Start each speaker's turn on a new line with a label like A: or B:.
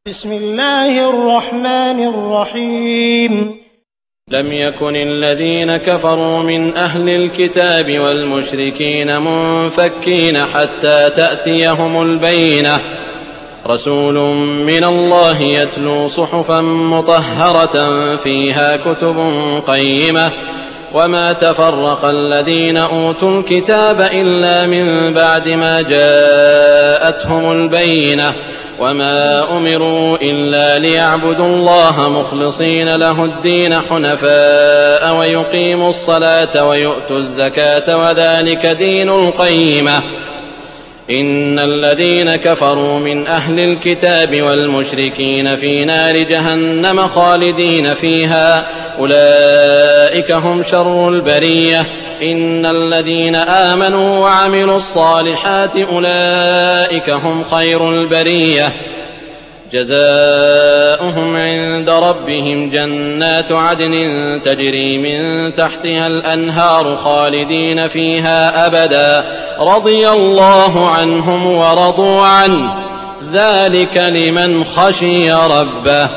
A: بسم الله الرحمن الرحيم.
B: لم يكن الذين كفروا من أهل الكتاب والمشركين منفكين حتى تأتيهم البينة، رسول من الله يتلو صحفا مطهرة فيها كتب قيمة، وما تفرق الذين أوتوا الكتاب إلا من بعد ما جاءتهم البينة، وما أمروا إلا ليعبدوا الله مخلصين له الدين حنفاء ويقيموا الصلاة ويؤتوا الزكاة وذلك دين القيمة. إن الذين كفروا من أهل الكتاب والمشركين في نار جهنم خالدين فيها، أولئك هم شر البرية. إن الذين آمنوا وعملوا الصالحات أولئك هم خير البرية، جزاؤهم عند ربهم جنات عدن تجري من تحتها الأنهار خالدين فيها أبدا، رضي الله عنهم ورضوا عنه، ذلك لمن خشي ربه.